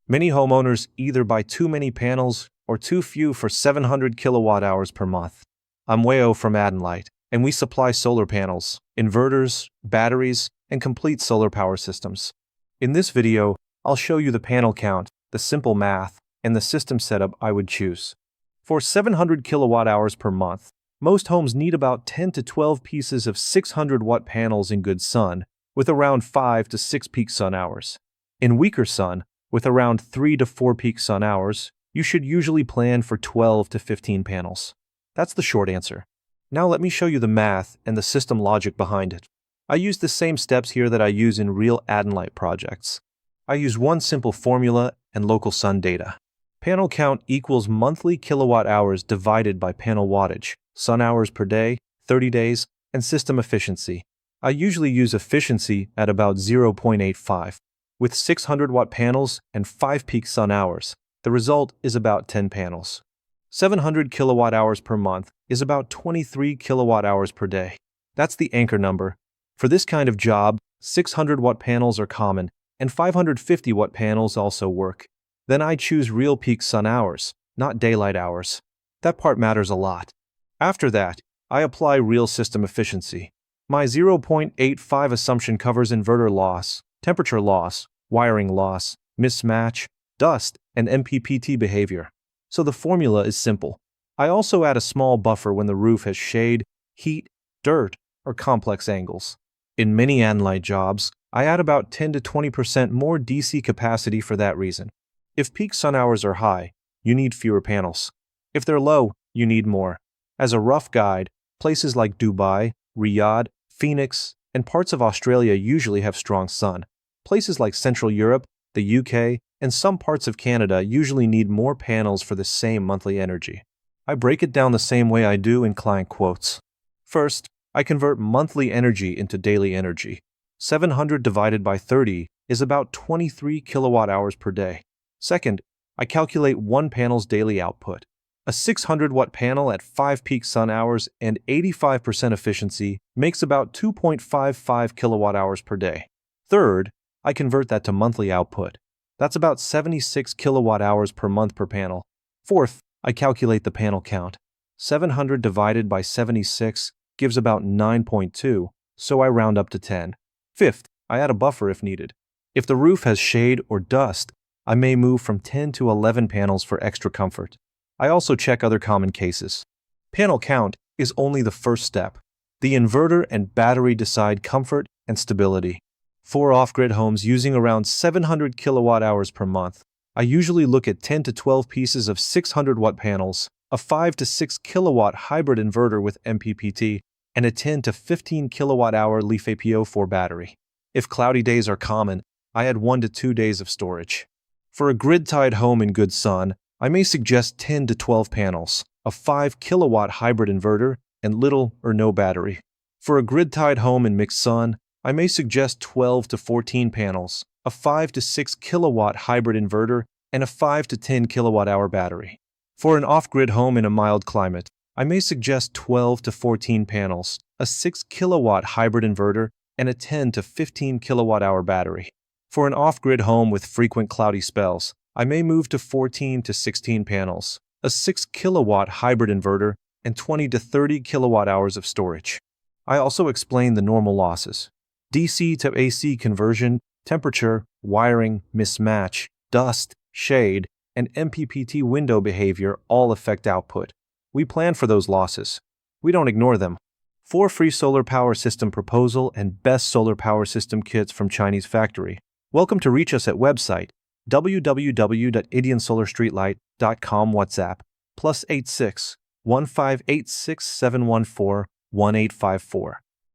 Many homeowners either buy too many panels or too few for 700 kilowatt hours per month. I'm Weo from ADNLITE, and we supply solar panels, inverters, batteries, and complete solar power systems. In this video, I'll show you the panel count, the simple math, and the system setup I would choose. For 700 kilowatt hours per month, most homes need about 10 to 12 pieces of 600-watt panels in good sun, with around 5 to 6 peak sun hours. In weaker sun, with around 3 to 4 peak sun hours, you should usually plan for 12 to 15 panels. That's the short answer. Now let me show you the math and the system logic behind it. I use the same steps here that I use in real ADNLITE projects. I use one simple formula and local sun data. Panel count equals monthly kilowatt hours divided by panel wattage, sun hours per day, 30 days, and system efficiency. I usually use efficiency at about 0.85. With 600-watt panels and 5 peak sun hours, the result is about 10 panels. 700 kilowatt hours per month is about 23 kilowatt hours per day. That's the anchor number. For this kind of job, 600-watt panels are common, and 550-watt panels also work. Then I choose real peak sun hours, not daylight hours. That part matters a lot. After that, I apply real system efficiency. My 0.85 assumption covers inverter loss, temperature loss, wiring loss, mismatch, dust, and MPPT behavior. So the formula is simple. I also add a small buffer when the roof has shade, heat, dirt, or complex angles. In many ADNLITE jobs, I add about 10 to 20% more DC capacity for that reason. If peak sun hours are high, you need fewer panels. If they're low, you need more. As a rough guide, places like Dubai, Riyadh, Phoenix, and parts of Australia usually have strong sun. Places like Central Europe, the UK, and some parts of Canada usually need more panels for the same monthly energy. I break it down the same way I do in client quotes. First, I convert monthly energy into daily energy. 700 divided by 30 is about 23 kilowatt hours per day. Second, I calculate one panel's daily output. A 600-watt panel at 5 peak sun hours and 85% efficiency makes about 2.55 kilowatt hours per day. Third, I convert that to monthly output. That's about 76 kilowatt hours per month per panel. Fourth, I calculate the panel count. 700 divided by 76 gives about 9.2, so I round up to 10. Fifth, I add a buffer if needed. If the roof has shade or dust, I may move from 10 to 11 panels for extra comfort. I also check other common cases. Panel count is only the first step. The inverter and battery decide comfort and stability. For off-grid homes using around 700 kilowatt hours per month, I usually look at 10 to 12 pieces of 600-watt panels, a 5 to 6 kilowatt hybrid inverter with MPPT, and a 10 to 15 kilowatt hour LiFePO4 battery. If cloudy days are common, I add 1 to 2 days of storage. For a grid-tied home in good sun, I may suggest 10 to 12 panels, a 5 kilowatt hybrid inverter, and little or no battery. For a grid-tied home in mixed sun, I may suggest 12 to 14 panels, a 5 to 6 kilowatt hybrid inverter, and a 5 to 10 kilowatt hour battery. For an off-grid home in a mild climate, I may suggest 12 to 14 panels, a 6 kilowatt hybrid inverter, and a 10 to 15 kilowatt hour battery. For an off-grid home with frequent cloudy spells, I may move to 14 to 16 panels, a 6 kilowatt hybrid inverter, and 20 to 30 kilowatt hours of storage. I also explain the normal losses. DC to AC conversion, temperature, wiring, mismatch, dust, shade, and MPPT window behavior all affect output. We plan for those losses. We don't ignore them. For free solar power system proposal and best solar power system kits from Chinese factory, welcome to reach us at website www.ADNSolarStreetLight.com WhatsApp +86 1586 714 1854.